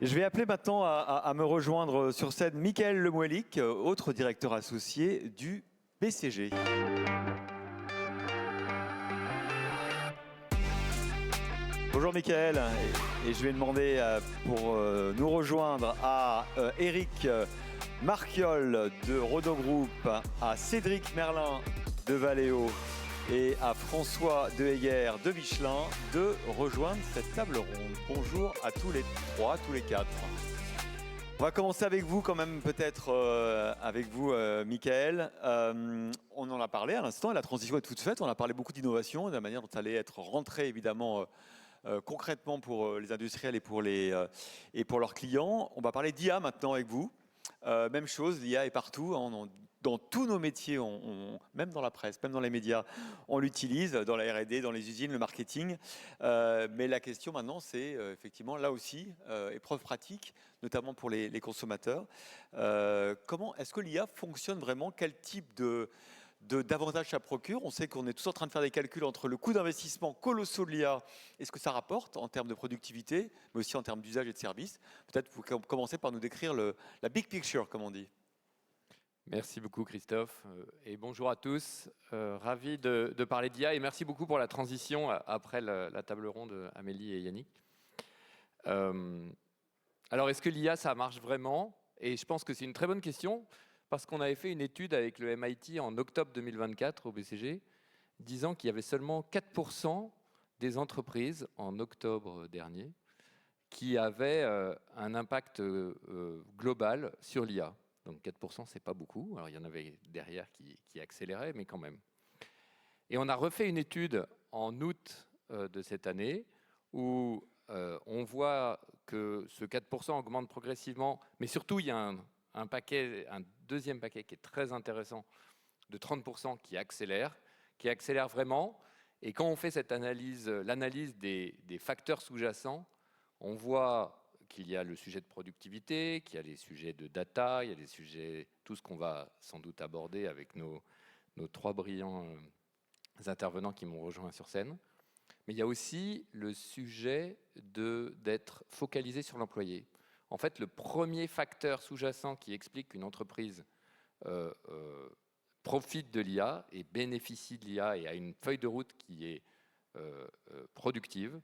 Je vais appeler maintenant à me rejoindre sur scène Michael Lemouelik, autre directeur associé du BCG. Bonjour Michael, et je vais demander pour nous rejoindre à Eric Marquiol de Renault Group, à Cédric Merlin de Valeo et à François Deheger de Michelin de rejoindre cette table ronde. Bonjour à tous les trois, tous les quatre. On va commencer avec vous quand même, peut-être avec vous, Michael. On en a parlé à l'instant, et la transition est toute faite. On a parlé beaucoup d'innovation, de la manière dont ça allait être rentré évidemment concrètement pour les industriels et pour leurs clients. On va parler d'IA maintenant avec vous. Même chose, l'IA est partout. Dans tous nos métiers, même dans la presse, même dans les médias, on l'utilise, dans la R&D, dans les usines, le marketing. Mais la question maintenant, c'est effectivement là aussi, épreuve pratique, notamment pour les consommateurs. Comment est-ce que l'IA fonctionne vraiment? Quel type d'avantages ça procure? On sait qu'on est tous en train de faire des calculs entre le coût d'investissement colossaux de l'IA et ce que ça rapporte en termes de productivité, mais aussi en termes d'usage et de service. Peut-être vous commencez par nous décrire la big picture, comme on dit. Merci beaucoup Christophe et bonjour à tous. Ravi de parler d'IA et merci beaucoup pour la transition après la table ronde Amélie et Yannick. Alors est-ce que l'IA ça marche vraiment? Et je pense que c'est une très bonne question parce qu'on avait fait une étude avec le MIT en octobre 2024 au BCG disant qu'il y avait seulement 4% des entreprises en octobre dernier qui avaient un impact global sur l'IA. Donc 4%, c'est pas beaucoup. Alors il y en avait derrière qui accéléraient, mais quand même. Et on a refait une étude en août de cette année où on voit que ce 4% augmente progressivement, mais surtout il y a un deuxième paquet qui est très intéressant de 30% qui accélère vraiment. Et quand on fait cette analyse, l'analyse des facteurs sous-jacents, on voit qu'il y a le sujet de productivité, qu'il y a les sujets de data, il y a les sujets, tout ce qu'on va sans doute aborder avec nos trois brillants intervenants qui m'ont rejoint sur scène. Mais il y a aussi le sujet d'être focalisé sur l'employé. En fait, le premier facteur sous-jacent qui explique qu'une entreprise profite de l'IA et bénéficie de l'IA et a une feuille de route qui est productive,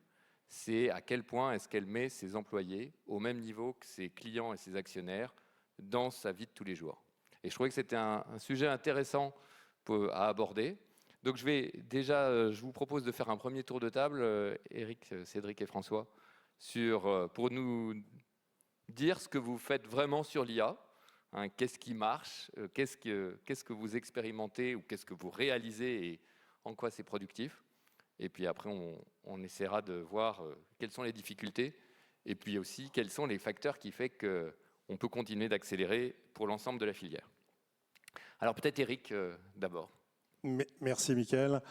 c'est à quel point est-ce qu'elle met ses employés au même niveau que ses clients et ses actionnaires dans sa vie de tous les jours. Et je trouvais que c'était un sujet intéressant à aborder. Donc je vous propose de faire un premier tour de table, Eric, Cédric et François, pour nous dire ce que vous faites vraiment sur l'IA. Hein, qu'est-ce qui marche, qu'est-ce que vous expérimentez ou qu'est-ce que vous réalisez et en quoi c'est productif. Et puis après, on essaiera de voir quelles sont les difficultés et puis aussi quels sont les facteurs qui font qu'on peut continuer d'accélérer pour l'ensemble de la filière. Alors peut-être Eric d'abord. Merci Mickaël.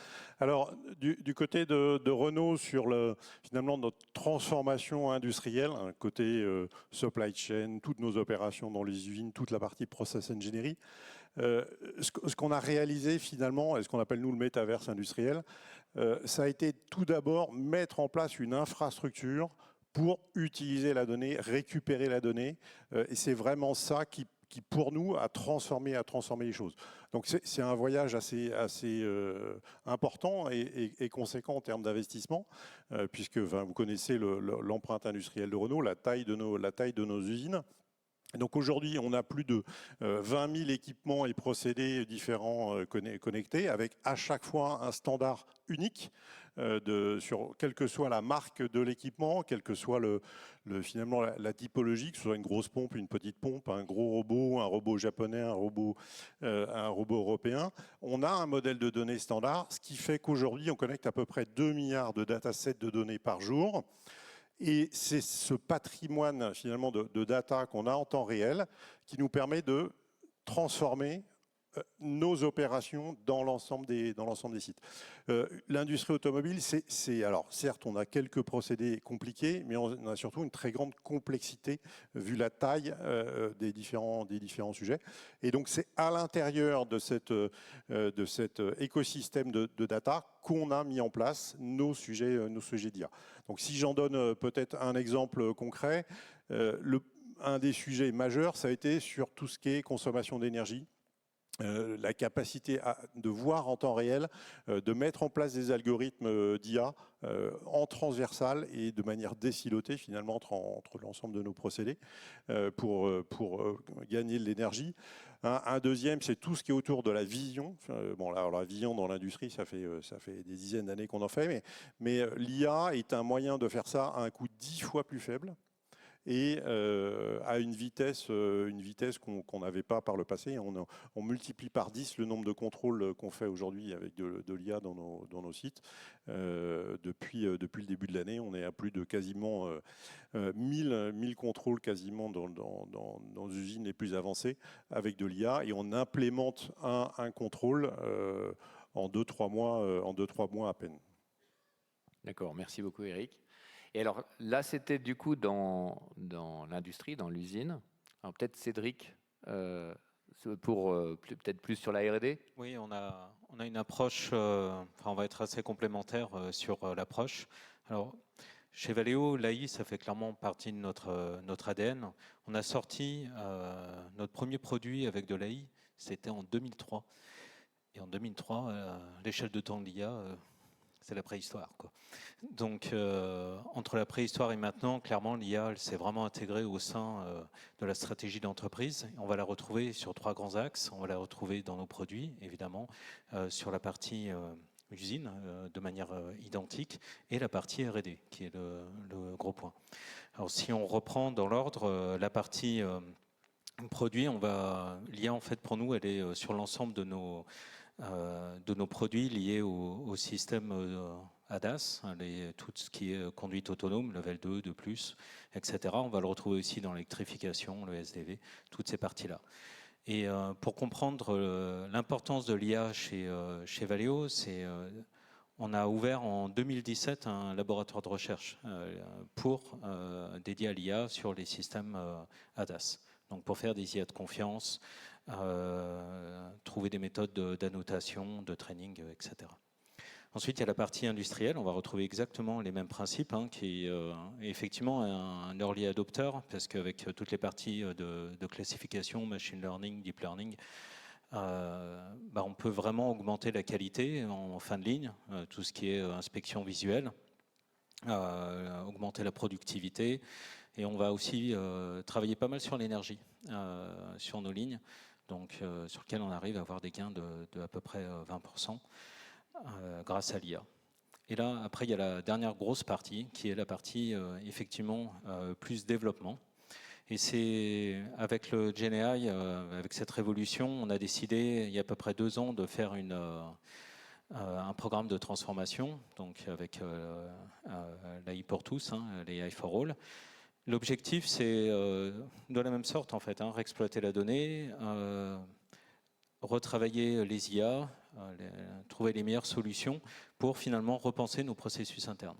Alors du côté de Renault sur finalement notre transformation industrielle, un côté supply chain, toutes nos opérations dans les usines, toute la partie process engineering, ce qu'on a réalisé finalement, et ce qu'on appelle nous le métaverse industriel, ça a été tout d'abord mettre en place une infrastructure pour utiliser la donnée, récupérer la donnée, et c'est vraiment ça qui pour nous a transformé les choses. Donc c'est un voyage assez important et conséquent en termes d'investissement, puisque vous connaissez l'empreinte industrielle de Renault, la taille de nos usines. Donc aujourd'hui, on a plus de 20 000 équipements et procédés différents connectés, avec à chaque fois un standard unique sur quelle que soit la marque de l'équipement, quelle que soit finalement la typologie, que ce soit une grosse pompe, une petite pompe, un gros robot, un robot japonais, un robot européen. On a un modèle de données standard, ce qui fait qu'aujourd'hui, on connecte à peu près 2 milliards de datasets de données par jour. Et c'est ce patrimoine finalement de data qu'on a en temps réel qui nous permet de transformer nos opérations dans l'ensemble des sites. L'industrie automobile, alors certes, on a quelques procédés compliqués, mais on a surtout une très grande complexité vu la taille des différents sujets. Et donc c'est à l'intérieur de cet écosystème de data qu'on a mis en place nos sujets d'IA. Donc si j'en donne peut-être un exemple concret, Un des sujets majeurs, ça a été sur tout ce qui est consommation d'énergie. La capacité de voir en temps réel, de mettre en place des algorithmes d'IA en transversal et de manière décilotée finalement entre l'ensemble de nos procédés pour gagner de l'énergie. Un deuxième, c'est tout ce qui est autour de la vision. Bon, alors la vision dans l'industrie, ça fait des dizaines d'années qu'on en fait, mais l'IA est un moyen de faire ça à un coût 10 fois plus faible et à une vitesse qu'on n'avait pas par le passé. On multiplie par 10 le nombre de contrôles qu'on fait aujourd'hui avec de l'IA dans nos sites. Depuis le début de l'année, on est à plus de quasiment 1000 contrôles quasiment dans nos usines les plus avancées avec de l'IA, et on implémente un contrôle en 2-3 mois à peine. D'accord, merci beaucoup Eric. Et alors là, c'était du coup dans l'industrie, dans l'usine. Alors peut-être Cédric, pour peut-être plus sur la R&D. Oui, on a une approche, on va être assez complémentaire sur l'approche. Alors, chez Valeo, l'AI, ça fait clairement partie de notre ADN. On a sorti notre premier produit avec de l'AI, c'était en 2003. Et en 2003, l'échelle de temps de l'IA, c'est la préhistoire, quoi. Donc, entre la préhistoire et maintenant, clairement, l'IA s'est vraiment intégrée au sein de la stratégie d'entreprise. On va la retrouver sur 3 grands axes. On va la retrouver dans nos produits, évidemment, sur la partie usine, de manière identique, et la partie R&D, qui est le gros point. Alors, si on reprend dans l'ordre, la partie produit, l'IA, en fait, pour nous, elle est sur l'ensemble de nos produits liés au système ADAS, tout ce qui est conduite autonome, level 2, 2+, etc. On va le retrouver aussi dans l'électrification, le SDV, toutes ces parties-là. Et pour comprendre l'importance de l'IA chez Valeo, on a ouvert en 2017 un laboratoire de recherche dédié à l'IA sur les systèmes ADAS. Donc pour faire des IA de confiance, trouver des méthodes d'annotation, de training, etc. Ensuite, il y a la partie industrielle. On va retrouver exactement les mêmes principes, qui est effectivement un early adopter, parce qu'avec toutes les parties de classification, machine learning, deep learning, on peut vraiment augmenter la qualité en fin de ligne, tout ce qui est inspection visuelle, augmenter la productivité. Et on va aussi travailler pas mal sur l'énergie, sur nos lignes, donc sur lesquelles on arrive à avoir des gains de à peu près 20%. Grâce à l'IA. Et là, après, il y a la dernière grosse partie, qui est la partie, effectivement, plus développement. Et c'est avec le GenAI, avec cette révolution, on a décidé, il y a à peu près 2 ans, de faire un programme de transformation, donc avec l'AI pour tous, l'AI for all. L'objectif, c'est de la même sorte, en fait, réexploiter la donnée, retravailler les IA, trouver les meilleures solutions pour finalement repenser nos processus internes.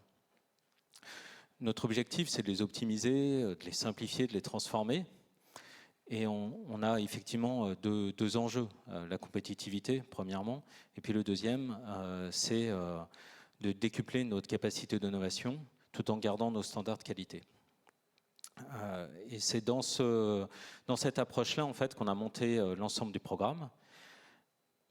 Notre objectif, c'est de les optimiser, de les simplifier, de les transformer. Et on a effectivement deux enjeux. La compétitivité, premièrement, et puis le deuxième, c'est de décupler notre capacité d'innovation tout en gardant nos standards de qualité. Et c'est dans cette approche-là, en fait, qu'on a monté l'ensemble du programme.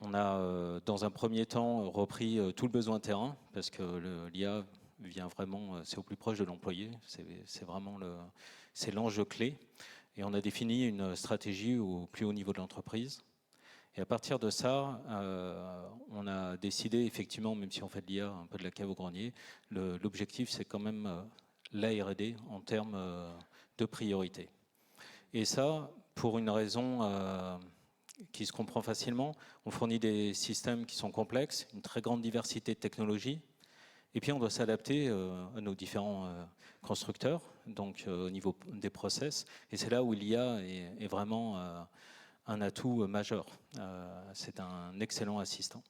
On a, dans un premier temps, repris tout le besoin terrain, parce que l'IA vient vraiment, c'est au plus proche de l'employé, c'est l'enjeu clé. Et on a défini une stratégie au plus haut niveau de l'entreprise. Et à partir de ça, on a décidé, effectivement, même si on fait de l'IA un peu de la cave au grenier, l'objectif, c'est quand même la R&D en termes de priorité. Et ça, pour une raison qui se comprend facilement, on fournit des systèmes qui sont complexes, une très grande diversité de technologies, et puis on doit s'adapter à nos différents constructeurs, donc au niveau des process, et c'est là où l'IA est vraiment un atout majeur. C'est un excellent assistant.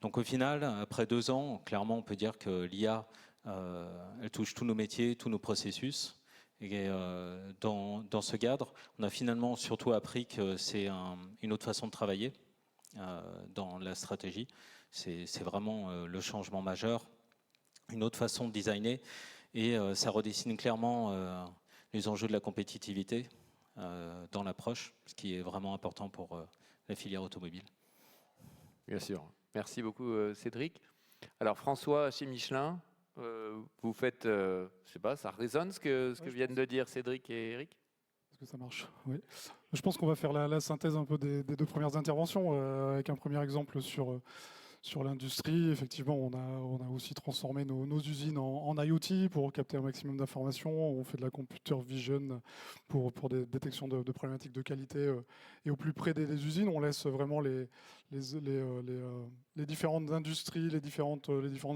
Donc au final, après 2 ans, clairement on peut dire que l'IA, elle touche tous nos métiers, tous nos processus. Et dans ce cadre, on a finalement surtout appris que c'est une autre façon de travailler dans la stratégie. C'est vraiment le changement majeur, une autre façon de designer, et ça redessine clairement les enjeux de la compétitivité dans l'approche, ce qui est vraiment important pour la filière automobile. Bien sûr. Merci beaucoup, Cédric. Alors, François, chez Michelin, vous faites, je sais pas, ça résonne ce que viennent de dire Cédric et Eric? Est-ce que ça marche? Oui. Je pense qu'on va faire la synthèse un peu des deux premières interventions, avec un premier exemple sur l'industrie. Effectivement, on a aussi transformé nos usines en IoT pour capter un maximum d'informations. On fait de la computer vision pour des détections de problématiques de qualité et au plus près des usines. On laisse vraiment les différentes industries, les différents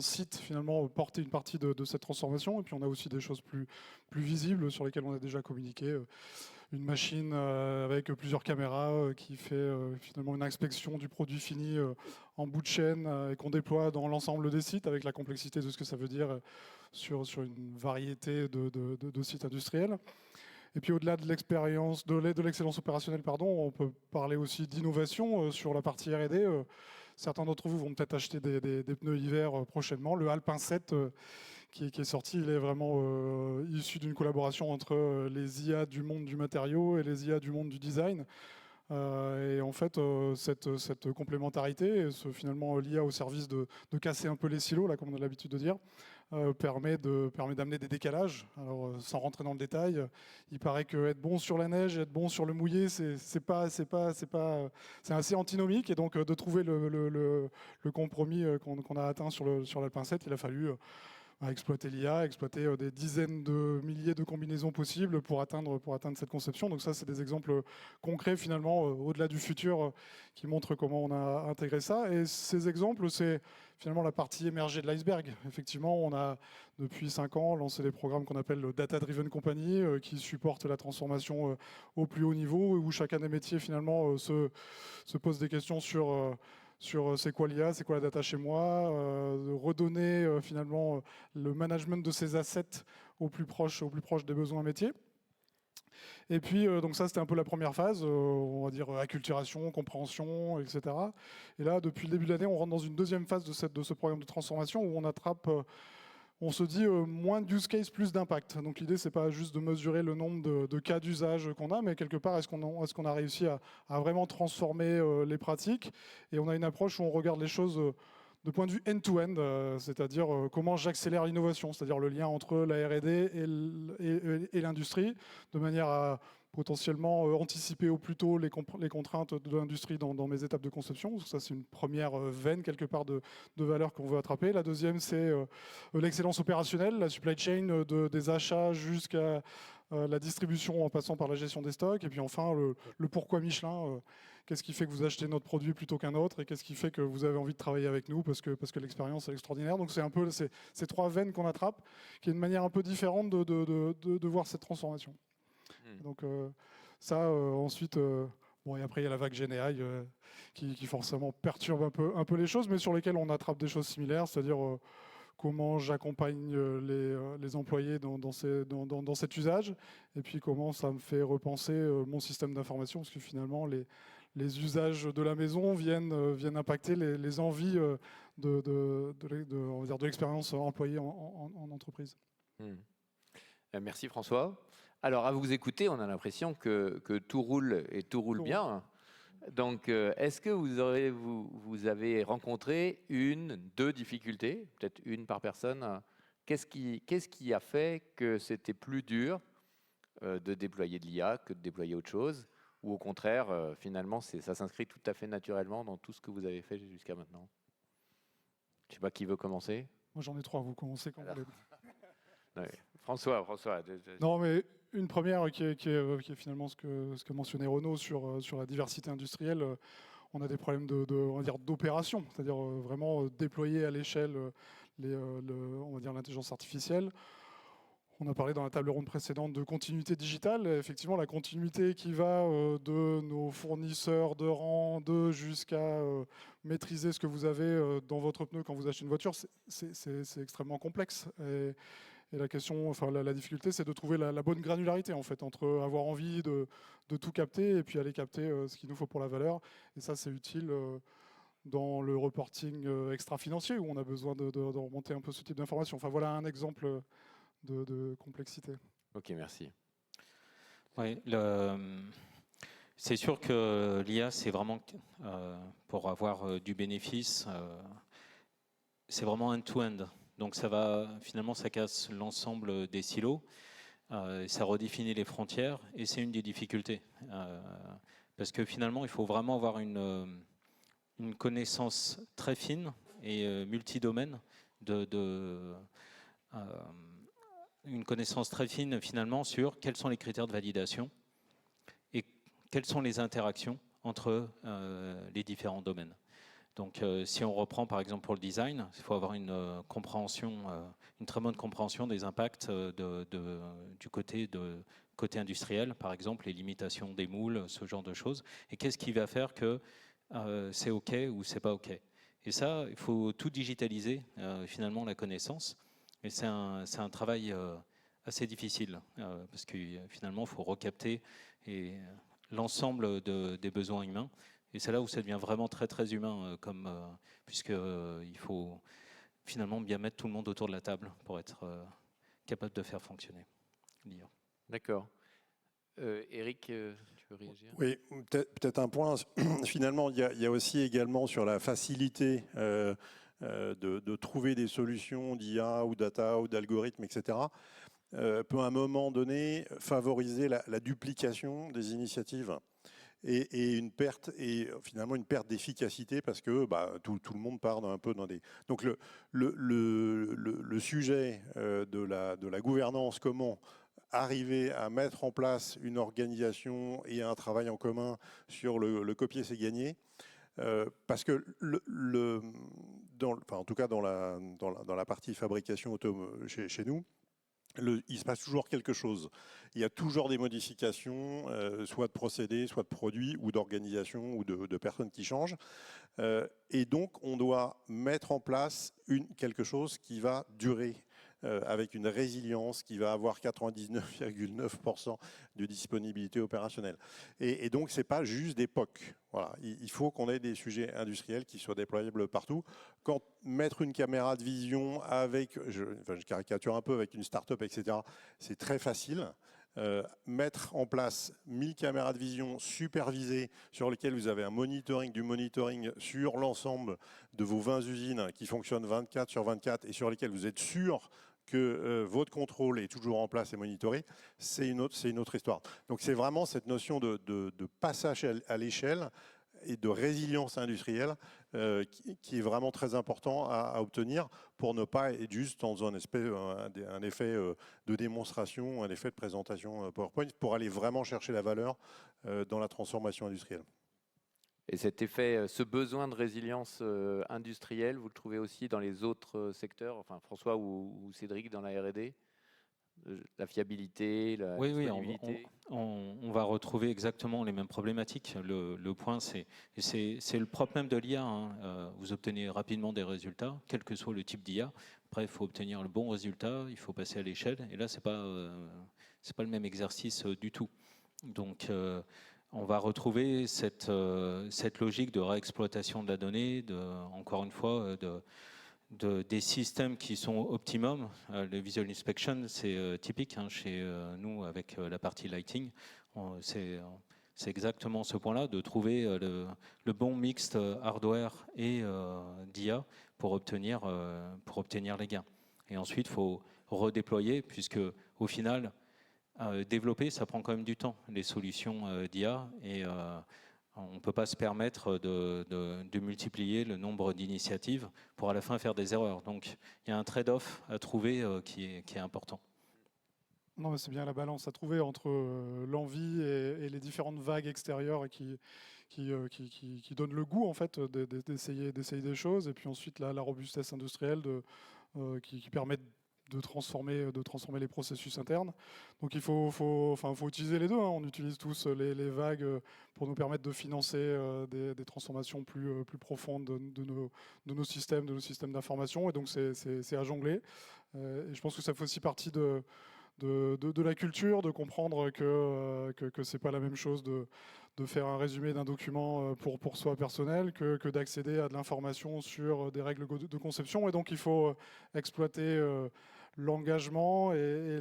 sites finalement porter une partie de cette transformation. Et puis on a aussi des choses plus visibles sur lesquelles on a déjà communiqué. Une machine avec plusieurs caméras qui fait finalement une inspection du produit fini en bout de chaîne et qu'on déploie dans l'ensemble des sites avec la complexité de ce que ça veut dire sur une variété de sites industriels. Et puis au-delà de l'expérience, de l'excellence opérationnelle, on peut parler aussi d'innovation sur la partie R&D. Certains d'entre vous vont peut-être acheter des pneus hiver prochainement. Le Alpin 7 qui est sorti, il est vraiment issu d'une collaboration entre les IA du monde du matériau et les IA du monde du design. Et en fait, cette complémentarité, finalement l'IA au service de casser un peu les silos, là, comme on a l'habitude de dire, permet d'amener des décalages. Alors, sans rentrer dans le détail, il paraît que être bon sur la neige, être bon sur le mouillé, c'est assez antinomique. Et donc, de trouver le compromis qu'on a atteint sur l'Alpin 7, il a fallu à exploiter l'IA, exploiter des dizaines de milliers de combinaisons possibles pour atteindre cette conception. Donc ça, c'est des exemples concrets finalement au-delà du futur qui montrent comment on a intégré ça. Et ces exemples, c'est finalement la partie émergée de l'iceberg. Effectivement, on a depuis 5 ans lancé des programmes qu'on appelle le Data Driven Company qui supportent la transformation au plus haut niveau, où chacun des métiers finalement se pose des questions sur c'est quoi l'IA, c'est quoi la data chez moi, de redonner finalement le management de ces assets au plus proche des besoins métiers. Et puis, donc ça, c'était un peu la première phase, on va dire acculturation, compréhension, etc. Et là, depuis le début de l'année, on rentre dans une deuxième phase de ce programme de transformation où on se dit moins de use case, plus d'impact. Donc l'idée, c'est pas juste de mesurer le nombre de cas d'usage qu'on a, mais quelque part, est-ce qu'on a réussi à vraiment transformer les pratiques? Et on a une approche où on regarde les choses de point de vue end-to-end, c'est-à-dire comment j'accélère l'innovation, c'est-à-dire le lien entre la R&D et l'industrie, de manière à potentiellement anticiper au plus tôt les contraintes de l'industrie dans mes étapes de conception. Ça, c'est une première veine, quelque part, de valeur qu'on veut attraper. La deuxième, c'est l'excellence opérationnelle, la supply chain des achats jusqu'à la distribution en passant par la gestion des stocks. Et puis enfin, le pourquoi Michelin. Qu'est-ce qui fait que vous achetez notre produit plutôt qu'un autre? Et qu'est-ce qui fait que vous avez envie de travailler avec nous parce que l'expérience est extraordinaire? Donc c'est un peu ces 3 veines qu'on attrape, qui est une manière un peu différente de voir cette transformation. Donc ça, ensuite, et après il y a la vague GenAI qui forcément perturbe un peu les choses, mais sur lesquelles on attrape des choses similaires, c'est-à-dire comment j'accompagne les employés dans cet usage, et puis comment ça me fait repenser mon système d'information, parce que finalement les usages de la maison viennent impacter les envies on va dire de l'expérience employée en entreprise. Merci François. Alors, à vous écouter, on a l'impression que tout roule et tout roule bien. Donc, est-ce que vous avez rencontré 1, 2 difficultés, peut-être une par personne? Qu'est-ce qui a fait que c'était plus dur de déployer de l'IA que de déployer autre chose? Ou au contraire, finalement, ça s'inscrit tout à fait naturellement dans tout ce que vous avez fait jusqu'à maintenant? Je ne sais pas qui veut commencer. Moi, j'en ai 3, vous commencez quand vous voulez. Ouais. François. Non, mais une première qui est finalement ce que mentionnait Renaud sur la diversité industrielle. On a des problèmes d'opération, c'est-à-dire vraiment déployer à l'échelle on va dire l'intelligence artificielle. On a parlé dans la table ronde précédente de continuité digitale. Effectivement, la continuité qui va de nos fournisseurs de rang jusqu'à maîtriser ce que vous avez dans votre pneu quand vous achetez une voiture, c'est extrêmement complexe. Et la question, la difficulté, c'est de trouver la bonne granularité en fait, entre avoir envie de tout capter et puis aller capter ce qu'il nous faut pour la valeur. Et ça, c'est utile dans le reporting extra-financier où on a besoin de remonter un peu ce type d'informations. Enfin, voilà un exemple de complexité. Ok, merci. Oui, c'est sûr que l'IA, c'est vraiment, pour avoir du bénéfice, c'est vraiment end-to-end. Donc finalement, ça casse l'ensemble des silos, ça redéfinit les frontières, et c'est une des difficultés. Parce que finalement, il faut vraiment avoir une connaissance très fine et multidomaine une connaissance très fine finalement sur quels sont les critères de validation et quelles sont les interactions entre les différents domaines. Donc si on reprend par exemple pour le design, il faut avoir une très bonne compréhension des impacts du côté industriel, par exemple les limitations des moules, ce genre de choses. Et qu'est-ce qui va faire que c'est OK ou c'est pas OK. Et ça, il faut tout digitaliser, finalement, la connaissance. Et c'est un travail assez difficile, parce que finalement, il faut recapter l'ensemble des besoins humains. Et c'est là où ça devient vraiment très, très humain, puisqu'il faut finalement bien mettre tout le monde autour de la table pour être capable de faire fonctionner l'IA. D'accord. Eric, tu veux réagir? Oui, peut-être un point. Finalement, il y a aussi également sur la facilité de trouver des solutions d'IA ou data ou d'algorithmes, etc. Peut à un moment donné favoriser la duplication des initiatives et finalement une perte d'efficacité parce que tout le monde part un peu dans des... Donc le sujet de la gouvernance, comment arriver à mettre en place une organisation et un travail en commun sur le copier, c'est gagner. Parce que en tout cas dans la partie fabrication chez nous, il se passe toujours quelque chose. Il y a toujours des modifications, soit de procédés, soit de produits, ou d'organisation, ou de personnes qui changent. Et donc, on doit mettre en place quelque chose qui va durer, avec une résilience qui va avoir 99,9% de disponibilité opérationnelle. Et donc, ce n'est pas juste d'époque. Voilà. Il faut qu'on ait des sujets industriels qui soient déployables partout. Quand mettre une caméra de vision avec, je caricature un peu, avec une start-up, etc., c'est très facile. Mettre en place 1000 caméras de vision supervisées sur lesquelles vous avez du monitoring sur l'ensemble de vos 20 usines qui fonctionnent 24/24 et sur lesquelles vous êtes sûr que votre contrôle est toujours en place et monitoré, c'est une autre histoire. Donc c'est vraiment cette notion de passage à l'échelle et de résilience industrielle qui est vraiment très important à obtenir pour ne pas être juste dans un effet de démonstration, un effet de présentation PowerPoint, pour aller vraiment chercher la valeur dans la transformation industrielle. Et cet effet, ce besoin de résilience industrielle, vous le trouvez aussi dans les autres secteurs, enfin François ou Cédric dans la R&D, la fiabilité, la disponibilité. On va retrouver exactement les mêmes problématiques. Le point, c'est le propre même de l'IA. Hein. Vous obtenez rapidement des résultats, quel que soit le type d'IA. Après, il faut obtenir le bon résultat, il faut passer à l'échelle. Et là, c'est pas le même exercice du tout. Donc, on va retrouver cette logique de réexploitation de la donnée, encore une fois, des systèmes qui sont optimum. Le visual inspection, c'est typique chez nous avec la partie lighting. C'est exactement ce point-là, de trouver le bon mix hardware et d'IA pour obtenir les gains. Et ensuite, il faut redéployer, puisque au final, développer, ça prend quand même du temps, les solutions d'IA, et on ne peut pas se permettre de multiplier le nombre d'initiatives pour à la fin faire des erreurs. Donc il y a un trade-off à trouver qui est important. Non, mais c'est bien la balance à trouver entre l'envie et les différentes vagues extérieures qui donnent le goût en fait d'essayer des choses, et puis ensuite la robustesse industrielle qui permet de transformer les processus internes. Donc il faut utiliser les deux. Hein. On utilise tous les vagues pour nous permettre de financer des transformations plus profondes de nos systèmes d'information. Et donc c'est à jongler. Et je pense que ça fait aussi partie de la culture, de comprendre que c'est pas la même chose de faire un résumé d'un document pour soi personnel que d'accéder à de l'information sur des règles de conception. Et donc il faut exploiter l'engagement et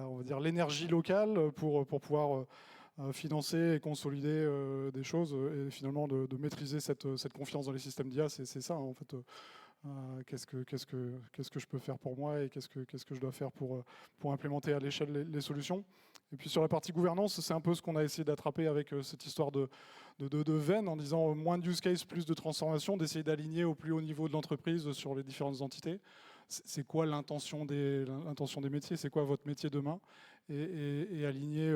on va dire l'énergie locale pour pouvoir financer et consolider des choses et finalement de maîtriser cette confiance dans les systèmes d'IA. C'est ça en fait. Qu'est-ce que je peux faire pour moi et qu'est-ce que je dois faire pour implémenter à l'échelle les solutions. Et puis sur la partie gouvernance, c'est un peu ce qu'on a essayé d'attraper avec cette histoire de veine, en disant moins de use case, plus de transformation, d'essayer d'aligner au plus haut niveau de l'entreprise sur les différentes entités. C'est quoi l'intention des métiers, c'est quoi votre métier demain, et aligner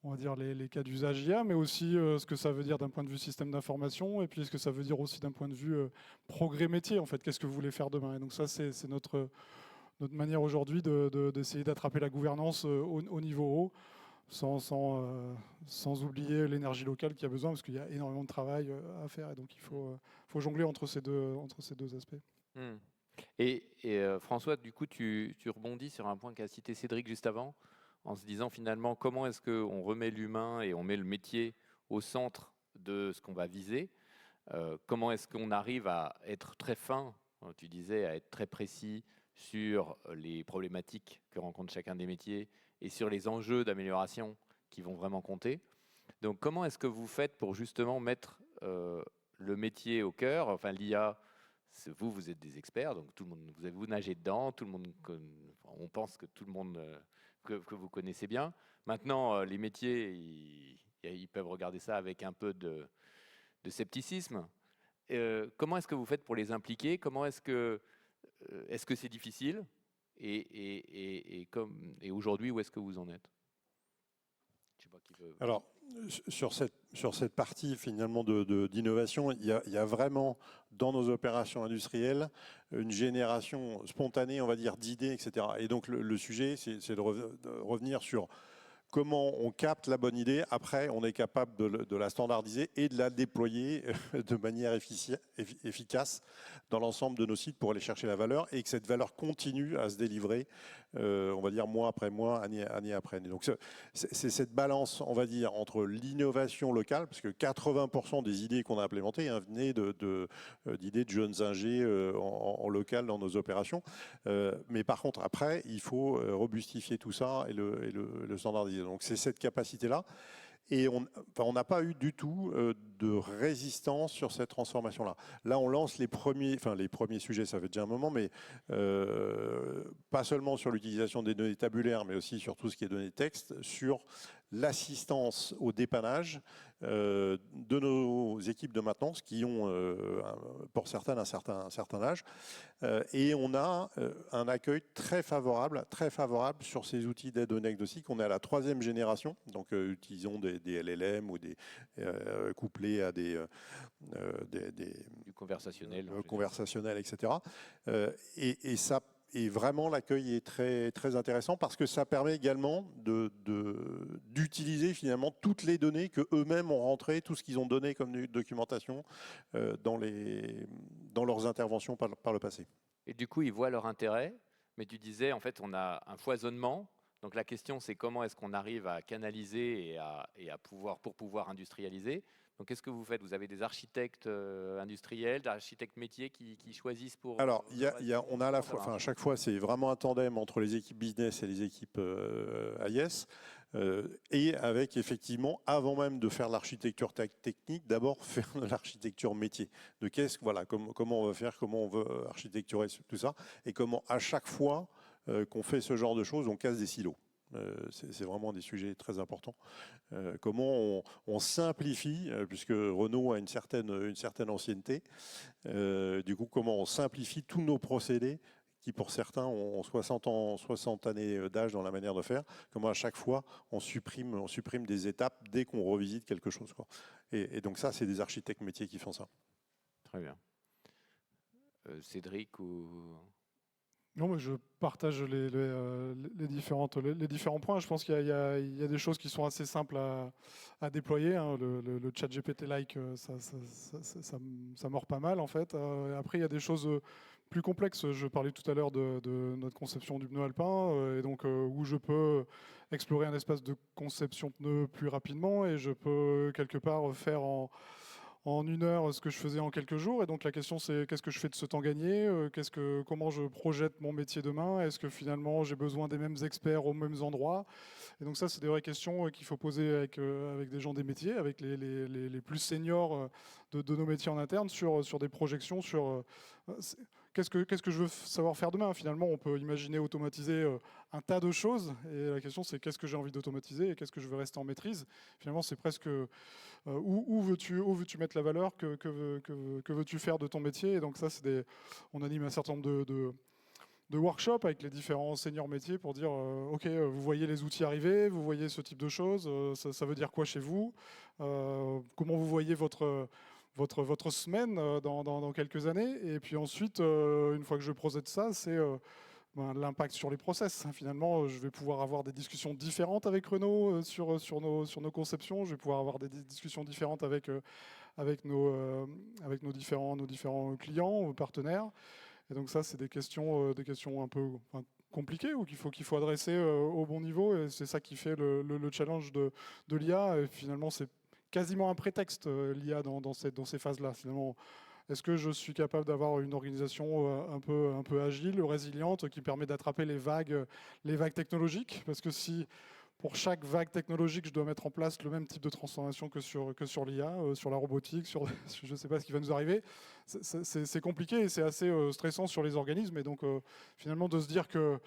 on va dire les cas d'usage IA, mais aussi ce que ça veut dire d'un point de vue système d'information, et puis ce que ça veut dire aussi d'un point de vue progrès métier, en fait, qu'est-ce que vous voulez faire demain. Et donc ça, c'est notre manière aujourd'hui d'essayer d'attraper la gouvernance au niveau haut, sans oublier l'énergie locale qui a besoin, parce qu'il y a énormément de travail à faire, et donc il faut jongler entre ces deux aspects. Et François, du coup, tu rebondis sur un point qu'a cité Cédric juste avant, en se disant finalement comment est-ce qu'on remet l'humain et on met le métier au centre de ce qu'on va viser. Comment est-ce qu'on arrive à être très fin, tu disais, à être très précis sur les problématiques que rencontre chacun des métiers et sur les enjeux d'amélioration qui vont vraiment compter. Donc comment est-ce que vous faites pour justement mettre le métier au cœur, enfin l'IA, vous êtes des experts, donc tout le monde, vous nagez dedans, tout le monde, on pense que tout le monde que vous connaissez bien. Maintenant, les métiers, ils peuvent regarder ça avec un peu de scepticisme. Comment est-ce que vous faites pour les impliquer? Comment est-ce que c'est difficile? Et aujourd'hui, où est-ce que vous en êtes? Je sais pas qui veut... Alors, sur cette partie finalement d'innovation, il y a vraiment dans nos opérations industrielles une génération spontanée, on va dire, d'idées, etc. Et donc le sujet, c'est de revenir sur comment on capte la bonne idée. Après, on est capable de la standardiser et de la déployer de manière efficace dans l'ensemble de nos sites pour aller chercher la valeur et que cette valeur continue à se délivrer, on va dire mois après mois, année après année. Donc c'est cette balance, on va dire, entre l'innovation locale, parce que 80% des idées qu'on a implémentées venaient d'idées de jeunes ingés en local dans nos opérations. Mais par contre, après, il faut robustifier tout ça et le standardiser. Donc c'est cette capacité-là. Et on n'a pas eu du tout de résistance sur cette transformation-là. Là, on lance les premiers sujets, ça fait déjà un moment, mais pas seulement sur l'utilisation des données tabulaires, mais aussi sur tout ce qui est données texte, sur l'assistance au dépannage de nos équipes de maintenance qui ont, pour certaines, un certain âge. Et on a un accueil très favorable sur ces outils d'aide au diagnostic. On est à la 3e génération, donc utilisons des LLM ou des couplés à du conversationnel, etc. Et ça. Et vraiment, l'accueil est très, très intéressant parce que ça permet également d'utiliser finalement toutes les données qu'eux-mêmes ont rentrées, tout ce qu'ils ont donné comme documentation dans leurs interventions par le passé. Et du coup, ils voient leur intérêt, mais tu disais, en fait, on a un foisonnement. Donc la question, c'est comment est-ce qu'on arrive à canaliser et à pouvoir industrialiser. Donc, qu'est-ce que vous faites? Vous avez des architectes industriels, des architectes métiers qui choisissent pour... Alors, on a à la fois, à chaque fois, c'est vraiment un tandem entre les équipes business et les équipes AIS, et avec effectivement, avant même de faire l'architecture technique, d'abord faire de l'architecture métier. De comment on va faire, comment on veut architecturer tout ça, et comment à chaque fois qu'on fait ce genre de choses, on casse des silos. C'est vraiment des sujets très importants. Comment on simplifie, puisque Renault a une certaine ancienneté, du coup, comment on simplifie tous nos procédés qui, pour certains, ont 60 années d'âge dans la manière de faire, comment à chaque fois, on supprime des étapes dès qu'on revisite quelque chose, quoi. Et donc ça, c'est des architectes métiers qui font ça. Très bien. Cédric ou... Non, mais je partage les différents points. Je pense qu'il y a des choses qui sont assez simples à déployer. Hein. Le chat GPT-like, ça mord pas mal, en fait. Après, il y a des choses plus complexes. Je parlais tout à l'heure de notre conception du pneu alpin, et donc où je peux explorer un espace de conception pneu plus rapidement, et je peux quelque part faire en 1 heure ce que je faisais en quelques jours. Et donc la question c'est qu'est-ce que je fais de ce temps gagné, comment je projette mon métier demain, est-ce que finalement j'ai besoin des mêmes experts aux mêmes endroits. Et donc ça c'est des vraies questions qu'il faut poser avec des gens des métiers, avec les plus seniors de nos métiers en interne sur des projections sur qu'est-ce que je veux savoir faire demain. Finalement on peut imaginer automatiser un tas de choses et la question c'est qu'est-ce que j'ai envie d'automatiser et qu'est-ce que je veux rester en maîtrise. Finalement c'est presque où veux-tu mettre la valeur, que veux-tu faire de ton métier. Et donc ça on anime un certain nombre de workshops avec les différents seniors métiers pour dire ok, vous voyez les outils arriver, vous voyez ce type de choses, ça veut dire quoi chez vous, comment vous voyez votre semaine dans quelques années. Et puis ensuite, une fois que je projette ça, c'est l'impact sur les process. Finalement, je vais pouvoir avoir des discussions différentes avec Renault sur nos conceptions. Je vais pouvoir avoir des discussions différentes avec nos différents clients, partenaires. Et donc ça, c'est des questions un peu compliquées ou qu'il faut adresser au bon niveau. Et c'est ça qui fait le challenge de l'IA. Et finalement, c'est quasiment un prétexte, l'IA, dans ces phases-là. Finalement, est-ce que je suis capable d'avoir une organisation un peu agile, résiliente, qui permet d'attraper les vagues technologiques? Parce que si pour chaque vague technologique, je dois mettre en place le même type de transformation que sur l'IA, sur la robotique, je ne sais pas ce qui va nous arriver, c'est compliqué et c'est assez stressant sur les organismes. Et donc finalement de se dire que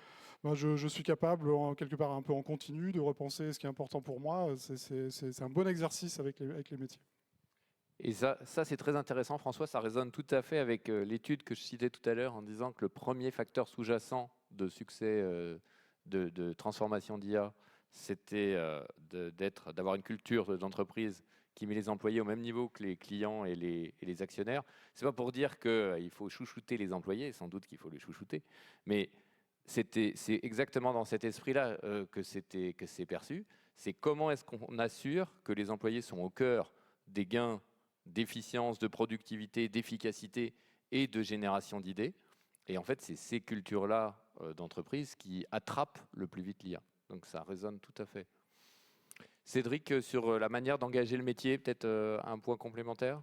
je suis capable, quelque part un peu en continu, de repenser ce qui est important pour moi, c'est un bon exercice avec les métiers. Et ça c'est très intéressant, François, ça résonne tout à fait avec l'étude que je citais tout à l'heure en disant que le premier facteur sous-jacent de succès de transformation d'IA, c'était d'avoir une culture d'entreprise qui met les employés au même niveau que les clients et les actionnaires. C'est pas pour dire qu'il faut chouchouter les employés, sans doute qu'il faut les chouchouter, mais c'est exactement dans cet esprit-là que c'est perçu. C'est comment est-ce qu'on assure que les employés sont au cœur des gains d'efficience, de productivité, d'efficacité et de génération d'idées. Et en fait, c'est ces cultures-là d'entreprise qui attrapent le plus vite l'IA. Donc ça résonne tout à fait. Cédric, sur la manière d'engager le métier, peut-être un point complémentaire?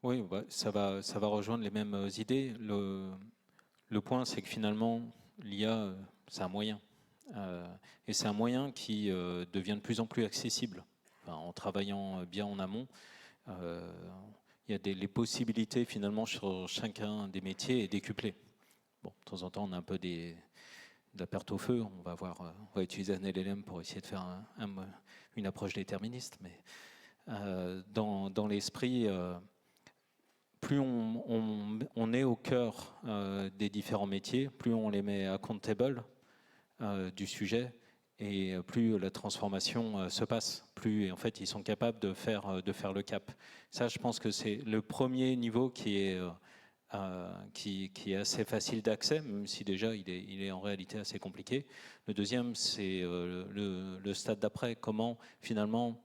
Oui, ça va rejoindre les mêmes idées. Le point, c'est que finalement, l'IA, c'est un moyen. Et c'est un moyen qui devient de plus en plus accessible. En travaillant bien en amont, il y a les possibilités finalement sur chacun des métiers est décuplée. Bon, de temps en temps, on a un peu de la perte au feu. On va utiliser un LLM pour essayer de faire une approche déterministe. Mais dans l'esprit, plus on est au cœur des différents métiers, plus on les met accountable du sujet, et plus la transformation se passe, plus en fait ils sont capables de faire le cap. Ça, je pense que c'est le premier niveau qui est assez facile d'accès, même si déjà il est en réalité assez compliqué. Le deuxième, c'est le stade d'après, comment finalement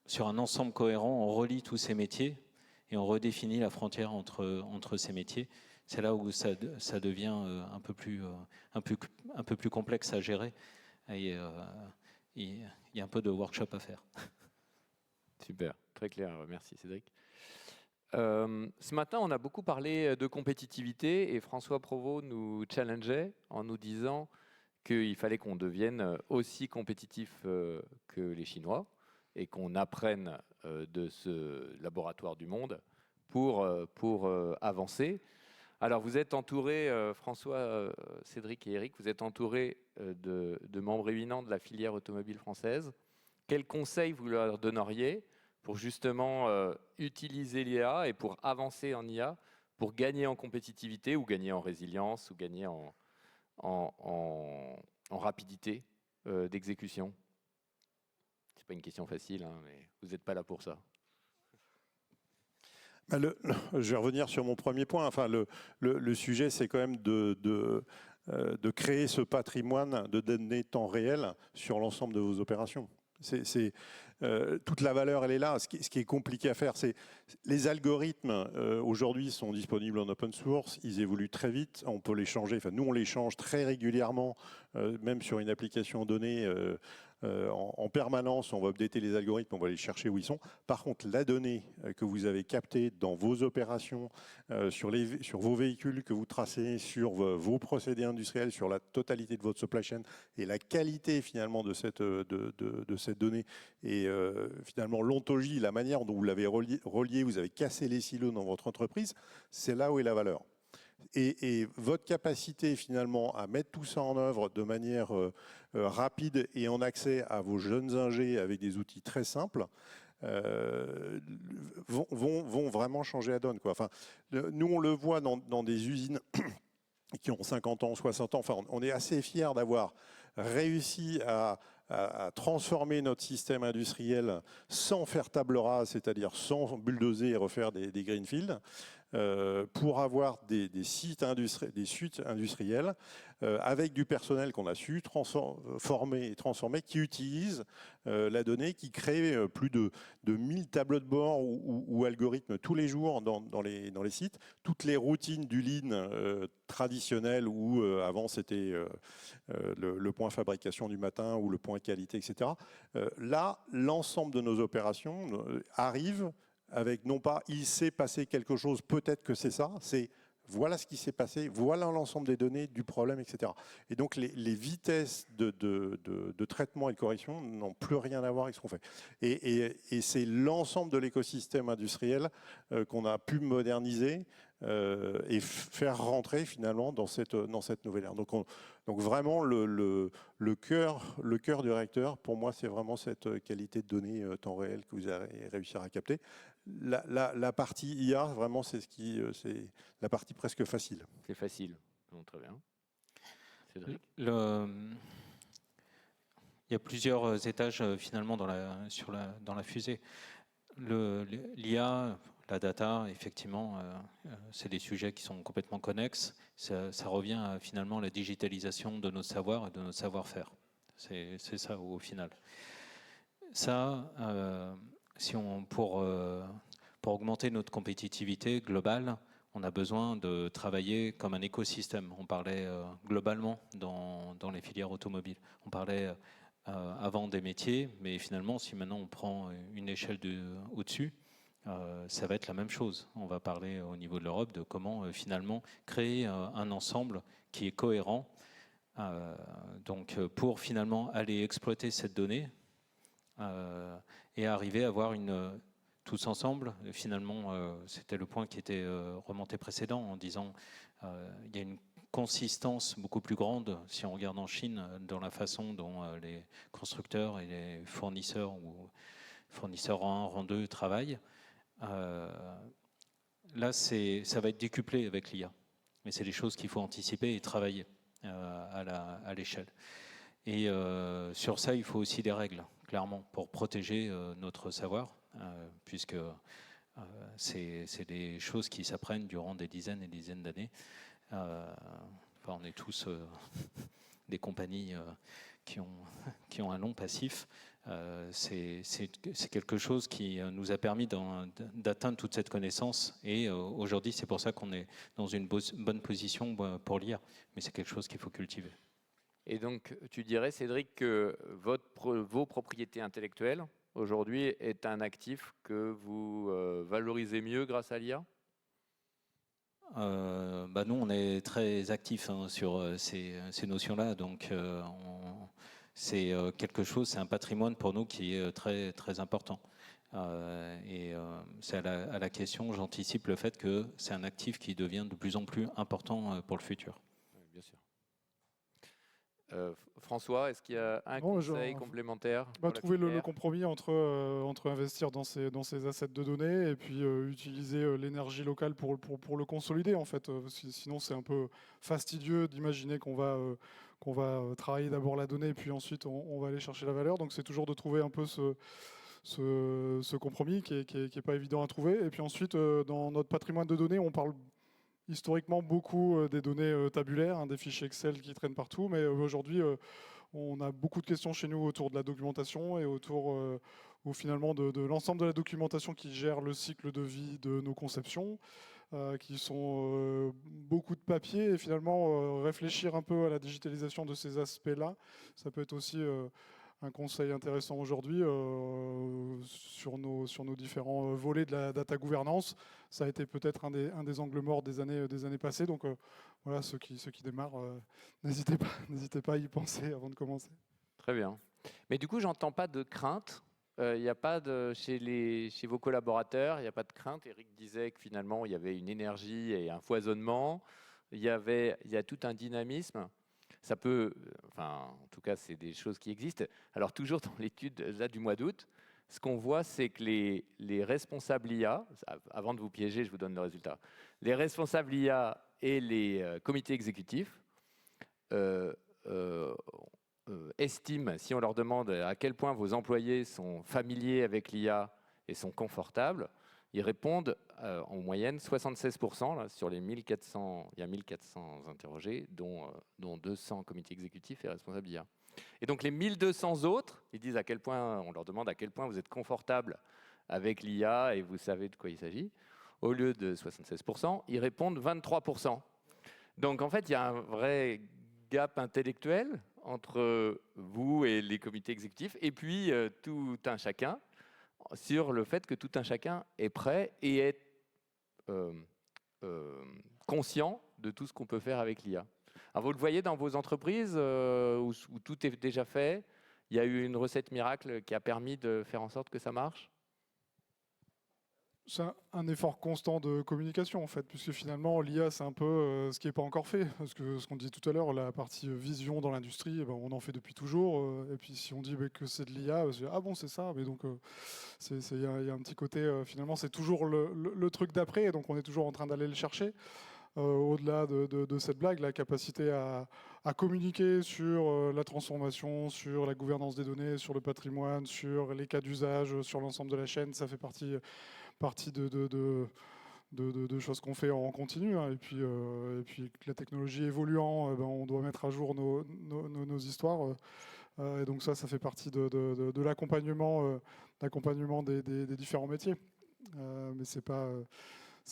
sur un ensemble cohérent on relie tous ces métiers et on redéfinit la frontière entre ces métiers. C'est là où ça devient un peu plus complexe à gérer. Et il y a un peu de workshop à faire. Super, très clair. Merci Cédric. Ce matin, on a beaucoup parlé de compétitivité et François Provost nous challengeait en nous disant qu'il fallait qu'on devienne aussi compétitif que les Chinois et qu'on apprenne de ce laboratoire du monde pour avancer. Alors vous êtes entouré, François, Cédric et Eric, vous êtes entouré de membres éminents de la filière automobile française. Quels conseils vous leur donneriez pour justement utiliser l'IA et pour avancer en IA, pour gagner en compétitivité ou gagner en résilience ou gagner en rapidité d'exécution? C'est pas une question facile, hein, mais vous n'êtes pas là pour ça. Je vais revenir sur mon premier point. Enfin, le sujet, c'est quand même de créer ce patrimoine de données temps réel sur l'ensemble de vos opérations. Toute la valeur, elle est là. Ce qui est compliqué à faire, c'est les algorithmes aujourd'hui sont disponibles en open source. Ils évoluent très vite. On peut les changer. Enfin, nous, on les change très régulièrement, même sur une application donnée. en permanence, on va updater les algorithmes, on va aller chercher où ils sont. Par contre, la donnée que vous avez captée dans vos opérations, sur vos véhicules que vous tracez, sur vos procédés industriels, sur la totalité de votre supply chain et la qualité finalement de cette donnée et finalement l'ontologie, la manière dont vous l'avez relié, vous avez cassé les silos dans votre entreprise, c'est là où est la valeur. Et votre capacité finalement à mettre tout ça en œuvre de manière rapide et en accès à vos jeunes ingés avec des outils très simples vont vraiment changer la donne, quoi. Enfin, nous, on le voit dans des usines qui ont 50 ans, 60 ans. Enfin, on est assez fiers d'avoir réussi à transformer notre système industriel sans faire table rase, c'est-à-dire sans bulldozer et refaire des greenfields, pour avoir des sites industriels avec du personnel qu'on a su former et transformer, qui utilise la donnée, qui crée plus de 1000 tableaux de bord ou algorithmes tous les jours dans les sites. Toutes les routines du lean traditionnel où avant c'était le point fabrication du matin ou le point qualité, etc. Là, l'ensemble de nos opérations arrive avec non pas il s'est passé quelque chose, peut-être que c'est ça, c'est voilà ce qui s'est passé, voilà l'ensemble des données, du problème, etc. Et donc les vitesses de traitement et de correction n'ont plus rien à voir avec ce qu'on fait. Et c'est l'ensemble de l'écosystème industriel qu'on a pu moderniser et faire rentrer finalement dans cette nouvelle ère. Donc vraiment le cœur du réacteur, pour moi, c'est vraiment cette qualité de données temps réel que vous allez réussir à capter. La partie IA, vraiment, c'est la partie presque facile. C'est facile. Donc, très bien. Cédric. Il y a plusieurs étages finalement dans la fusée. L'IA, la data, effectivement, c'est des sujets qui sont complètement connexes. Ça revient à finalement la digitalisation de nos savoirs et de notre savoir-faire. C'est ça au final. Ça, pour augmenter notre compétitivité globale, on a besoin de travailler comme un écosystème. On parlait globalement dans les filières automobiles. On parlait avant des métiers, mais finalement, si maintenant on prend une échelle au-dessus, ça va être la même chose. On va parler au niveau de l'Europe de comment finalement créer un ensemble qui est cohérent. Donc pour finalement aller exploiter cette donnée et arriver à avoir tous ensemble, finalement, c'était le point qui était remonté précédent en disant il y a une consistance beaucoup plus grande, si on regarde en Chine, dans la façon dont les constructeurs et les fournisseurs ou fournisseurs rang 1, rang 2 travaillent. Là, ça va être décuplé avec l'IA. Mais c'est des choses qu'il faut anticiper et travailler à l'échelle. Et sur ça, il faut aussi des règles, clairement, pour protéger notre savoir, puisque c'est des choses qui s'apprennent durant des dizaines et des dizaines d'années. On est tous des compagnies qui ont un long passif. C'est quelque chose qui nous a permis d'atteindre toute cette connaissance. Et aujourd'hui, c'est pour ça qu'on est dans une bonne position pour lire. Mais c'est quelque chose qu'il faut cultiver. Et donc, tu dirais, Cédric, que vos propriétés intellectuelles, aujourd'hui, est un actif que vous valorisez mieux grâce à l'IA ? Nous, on est très actifs sur ces notions-là. Donc, c'est quelque chose, c'est un patrimoine pour nous qui est très, très important. C'est à la question, j'anticipe le fait que c'est un actif qui devient de plus en plus important pour le futur. Oui, bien sûr. François, est-ce qu'il y a un conseil complémentaire trouver le compromis entre investir dans ces assets de données et puis utiliser l'énergie locale pour le consolider, en fait. Sinon, c'est un peu fastidieux d'imaginer qu'on va travailler d'abord la donnée et puis ensuite on va aller chercher la valeur. Donc, c'est toujours de trouver un peu ce compromis qui est pas évident à trouver. Et puis ensuite, dans notre patrimoine de données, on parle historiquement beaucoup des données tabulaires, des fichiers Excel qui traînent partout, mais aujourd'hui on a beaucoup de questions chez nous autour de la documentation et autour finalement de l'ensemble de la documentation qui gère le cycle de vie de nos conceptions, qui sont beaucoup de papier, et finalement réfléchir un peu à la digitalisation de ces aspects-là, ça peut être aussi un conseil intéressant aujourd'hui sur nos différents volets de la data gouvernance. Ça a été peut-être un des angles morts des années passées. Donc voilà, ceux qui démarrent, n'hésitez pas à y penser avant de commencer. Très bien. Mais du coup, j'entends pas de crainte. Il n'y a pas chez vos collaborateurs, il n'y a pas de crainte. Eric disait que finalement, il y avait une énergie et un foisonnement. Il y a tout un dynamisme. Ça peut, en tout cas, c'est des choses qui existent. Alors toujours dans l'étude là, du mois d'août, ce qu'on voit, c'est que les responsables IA, avant de vous piéger, je vous donne le résultat, les responsables IA et les comités exécutifs estiment, si on leur demande à quel point vos employés sont familiers avec l'IA et sont confortables, ils répondent en moyenne 76% là, sur les 1400, il y a 1400 interrogés, dont 200 comités exécutifs et responsables IA. Et donc les 1200 autres, ils disent on leur demande à quel point vous êtes confortable avec l'IA et vous savez de quoi il s'agit. Au lieu de 76%, ils répondent 23%. Donc en fait, il y a un vrai gap intellectuel entre vous et les comités exécutifs, et puis tout un chacun, sur le fait que tout un chacun est prêt et est conscient de tout ce qu'on peut faire avec l'IA. Alors vous le voyez dans vos entreprises où tout est déjà fait, il y a eu une recette miracle qui a permis de faire en sorte que ça marche? C'est un effort constant de communication en fait, puisque finalement l'IA c'est un peu ce qui n'est pas encore fait. Parce que ce qu'on disait tout à l'heure, la partie vision dans l'industrie, on en fait depuis toujours. Et puis si on dit que c'est de l'IA, ah bon c'est ça, mais donc il y a un petit côté, finalement c'est toujours le truc d'après, donc on est toujours en train d'aller le chercher. Au-delà de cette blague, la capacité à communiquer sur la transformation, sur la gouvernance des données, sur le patrimoine, sur les cas d'usage, sur l'ensemble de la chaîne, ça fait partie de choses qu'on fait en continu. Hein. Et puis la technologie évoluant, on doit mettre à jour nos histoires. Et donc ça fait partie de l'accompagnement des différents métiers. Mais c'est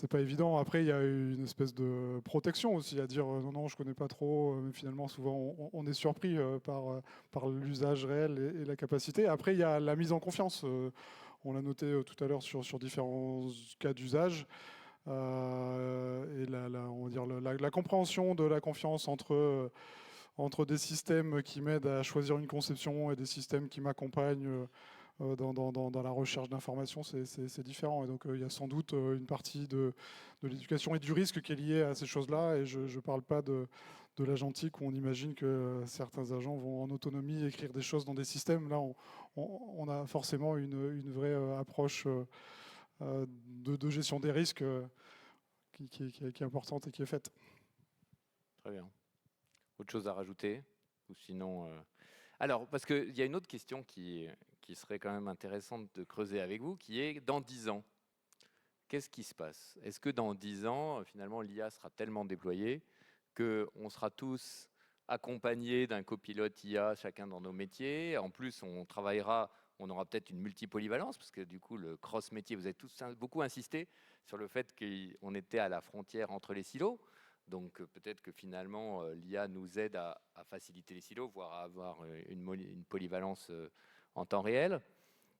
pas évident. Après, il y a une espèce de protection aussi, à dire non, je connais pas trop, mais finalement, souvent, on est surpris par l'usage réel et la capacité. Après, il y a la mise en confiance. On l'a noté tout à l'heure sur différents cas d'usage. Et on va dire la compréhension de la confiance entre des systèmes qui m'aident à choisir une conception et des systèmes qui m'accompagnent dans la recherche d'informations, c'est différent. Et donc, il y a sans doute une partie de l'éducation et du risque qui est liée à ces choses-là. Et je ne parle pas de l'agentique où on imagine que certains agents vont en autonomie écrire des choses dans des systèmes. Là, on a forcément une vraie approche de gestion des risques qui est importante et qui est faite. Très bien. Autre chose à rajouter? Ou sinon, alors, parce qu'il y a une autre question qui serait quand même intéressante de creuser avec vous, qui est dans 10 ans. Qu'est-ce qui se passe? Est-ce que dans 10 ans, finalement, l'IA sera tellement déployée qu'on sera tous accompagnés d'un copilote IA, chacun dans nos métiers? En plus, on aura peut-être une multipolyvalence, parce que du coup, le cross-métier, vous avez tous beaucoup insisté sur le fait qu'on était à la frontière entre les silos. Donc peut-être que finalement, l'IA nous aide à faciliter les silos, voire à avoir une polyvalence en temps réel.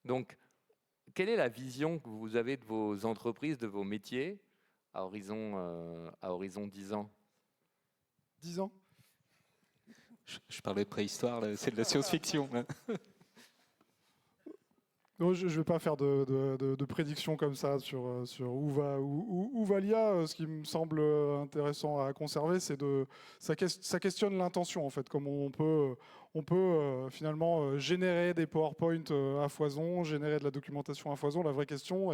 Donc, quelle est la vision que vous avez de vos entreprises, de vos métiers à horizon 10 ans? 10 ans. Je parlais de préhistoire, là, c'est de la science-fiction. Non, je ne vais pas faire de prédictions comme ça sur où va l'IA. Ce qui me semble intéressant à conserver, c'est ça questionne l'intention en fait. Comme on peut finalement générer des PowerPoint à foison, générer de la documentation à foison. La vraie question,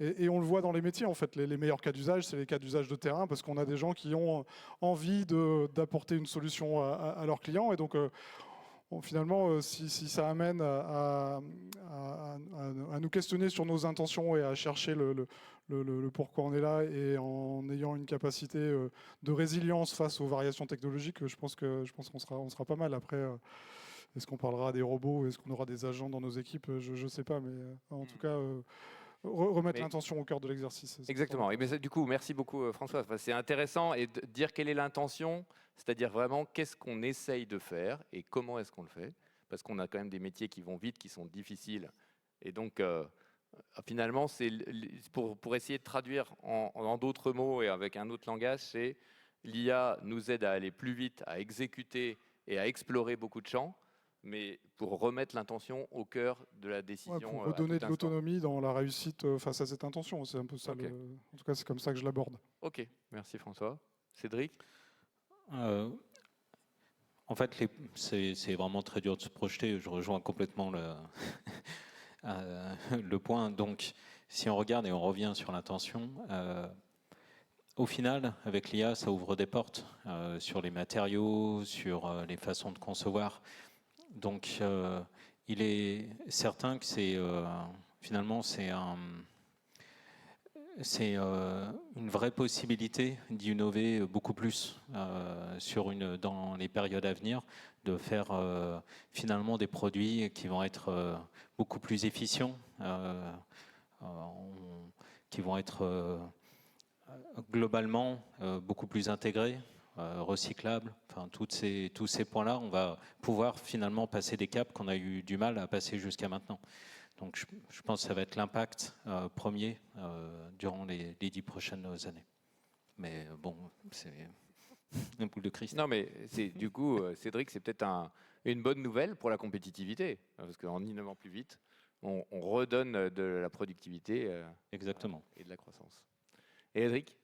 et on le voit dans les métiers en fait, les meilleurs cas d'usage, c'est les cas d'usage de terrain, parce qu'on a des gens qui ont envie d'apporter une solution à leurs clients, et donc finalement, si ça amène à nous questionner sur nos intentions et à chercher le pourquoi on est là, et en ayant une capacité de résilience face aux variations technologiques, je pense qu'on sera pas mal. Après, est-ce qu'on parlera des robots, est-ce qu'on aura des agents dans nos équipes? Je ne sais pas, mais en tout cas, remettre l'intention au cœur de l'exercice. Exactement. Et du coup, merci beaucoup François. Enfin, c'est intéressant, et de dire quelle est l'intention, c'est-à-dire vraiment qu'est-ce qu'on essaye de faire et comment est-ce qu'on le fait. parce qu'on a quand même des métiers qui vont vite, qui sont difficiles. Et donc, finalement, pour essayer de traduire en d'autres mots et avec un autre langage, c'est l'IA nous aide à aller plus vite, à exécuter et à explorer beaucoup de champs, mais pour remettre l'intention au cœur de la décision. Pour à redonner tout de instant. l'autonomie dans la réussite face à cette intention. C'est un peu ça. Ok. En tout cas, c'est comme ça que je l'aborde. Ok, merci François. Cédric? En fait, c'est vraiment très dur de se projeter. Je rejoins complètement le point. Donc, si on regarde et on revient sur l'intention, au final, avec l'IA, ça ouvre des portes sur les matériaux, sur les façons de concevoir. Donc, il est certain que finalement, c'est une vraie possibilité d'innover beaucoup plus dans les périodes à venir, de faire finalement des produits qui vont être beaucoup plus efficients, qui vont être globalement beaucoup plus intégrés, recyclables. Enfin, tous ces points-là, on va pouvoir finalement passer des caps qu'on a eu du mal à passer jusqu'à maintenant. Donc je pense que ça va être l'impact premier durant les 10 prochaines années. Mais bon, c'est un boule de cristal. Non, mais du coup, Cédric, c'est peut-être une bonne nouvelle pour la compétitivité, parce qu'en innovant plus vite, on redonne de la productivité Exactement. Et de la croissance. Et Cédric?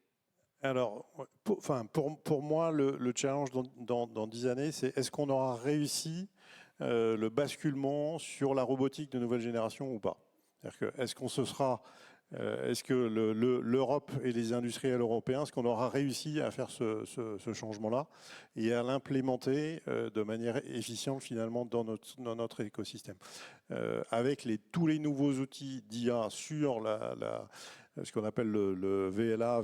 Alors, pour moi, le challenge dans 10 années, c'est est-ce qu'on aura réussi le basculement sur la robotique de nouvelle génération ou pas? Est-ce qu'on se sera, est-ce que l'Europe et les industriels européens, est-ce qu'on aura réussi à faire ce changement-là et à l'implémenter de manière efficiente finalement dans notre écosystème, avec tous les nouveaux outils d'IA sur ce qu'on appelle le VLA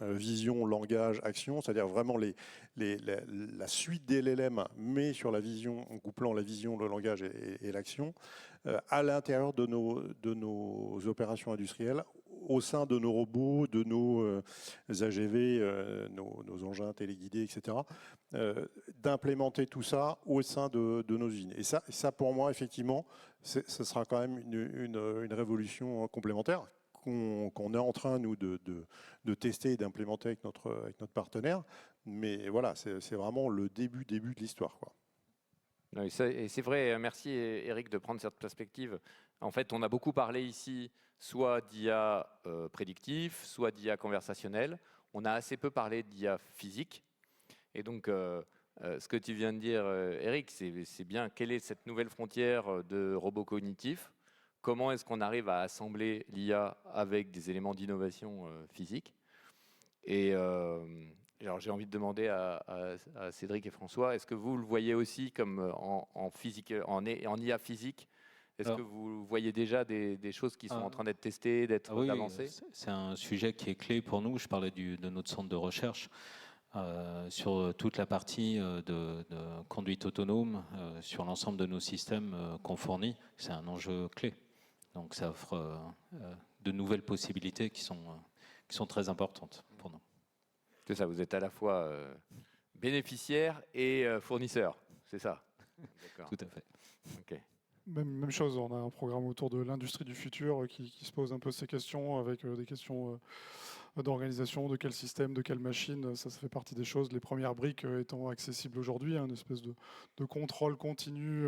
vision, langage, action, c'est-à-dire vraiment la suite des LLM, mais sur la vision, en couplant la vision, le langage et l'action, à l'intérieur de nos opérations industrielles, au sein de nos robots, de nos AGV, nos engins téléguidés, etc., d'implémenter tout ça au sein de nos usines. Et ça, pour moi, effectivement, ce sera quand même une révolution complémentaire qu'on est en train, nous, de tester et d'implémenter avec notre partenaire. Mais voilà, c'est vraiment le début de l'histoire, quoi. Et c'est vrai, merci Eric de prendre cette perspective. En fait, on a beaucoup parlé ici, soit d'IA prédictif, soit d'IA conversationnel. On a assez peu parlé d'IA physique. Et donc, ce que tu viens de dire, Eric, c'est bien. Quelle est cette nouvelle frontière de robots cognitifs? Comment est-ce qu'on arrive à assembler l'IA avec des éléments d'innovation physique? Et alors j'ai envie de demander à Cédric et François, est-ce que vous le voyez aussi comme en physique, en IA physique? Est-ce que vous voyez déjà des choses qui sont en train d'être testées, d'avancer? C'est un sujet qui est clé pour nous. Je parlais de notre centre de recherche. Sur toute la partie de conduite autonome, sur l'ensemble de nos systèmes qu'on fournit, c'est un enjeu clé. Donc ça offre de nouvelles possibilités qui sont très importantes pour nous. C'est ça, vous êtes à la fois bénéficiaire et fournisseur, c'est ça? Tout à fait. Okay. Même chose, on a un programme autour de l'industrie du futur qui se pose un peu ces questions, avec des questions d'organisation, de quel système, de quelle machine. Ça fait partie des choses, les premières briques étant accessibles aujourd'hui, une espèce de contrôle continu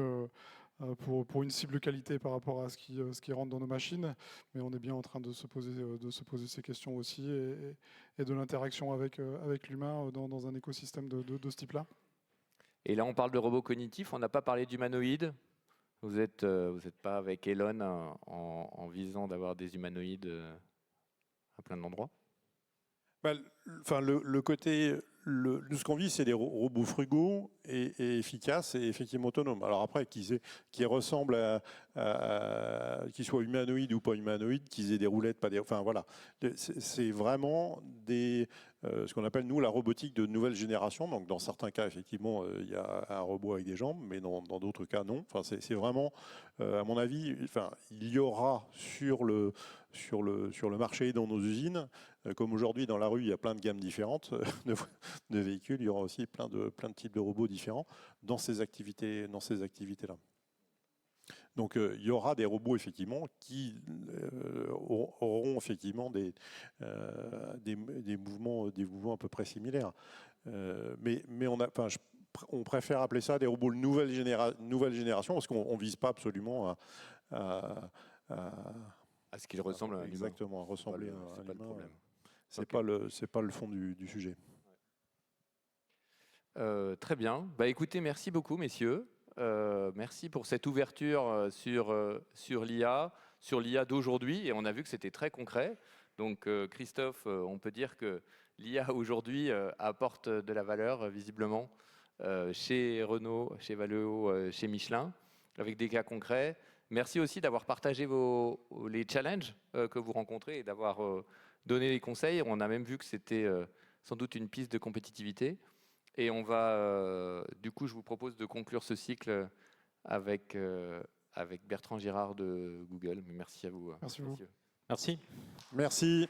pour une cible qualité par rapport à ce qui rentre dans nos machines. Mais on est bien en train de se poser ces questions aussi, et de l'interaction avec l'humain dans un écosystème de ce type-là. Et là, on parle de robots cognitifs, on n'a pas parlé d'humanoïdes. Vous êtes pas avec Elon en visant d'avoir des humanoïdes à plein d'endroits? Le côté, ce qu'on vit, c'est des robots frugaux et efficaces et effectivement autonomes. Alors après, qui ressemblent qu'ils soient humanoïdes ou pas humanoïdes, qu'ils aient des roulettes, pas des... Enfin voilà, c'est vraiment ce qu'on appelle nous la robotique de nouvelle génération. Donc dans certains cas, effectivement, il y a un robot avec des jambes, mais dans d'autres cas, non. Enfin, c'est vraiment, à mon avis, enfin, il y aura sur le marché et dans nos usines, comme aujourd'hui dans la rue, il y a plein de gammes différentes de véhicules, il y aura aussi plein de types de robots différents dans ces activités-là. Donc il y aura des robots effectivement qui auront effectivement des mouvements à peu près similaires. Mais on préfère appeler ça des robots de nouvelle génération parce qu'on ne vise pas absolument à ce qu'il ressemble à un humain. Exactement, à ressembler à un pas le humain. problème. C'est pas le fond du sujet. Très bien. Bah, écoutez, merci beaucoup, messieurs. Merci pour cette ouverture sur l'IA d'aujourd'hui. Et on a vu que c'était très concret. Donc, Christophe, on peut dire que l'IA aujourd'hui apporte de la valeur, visiblement, chez Renault, chez Valeo, chez Michelin, avec des cas concrets. Merci aussi d'avoir partagé les challenges que vous rencontrez et d'avoir donné les conseils. On a même vu que c'était sans doute une piste de compétitivité. Et on va, du coup, je vous propose de conclure ce cycle avec Bertrand Girard de Google. Merci à vous. Merci beaucoup. Merci. Merci.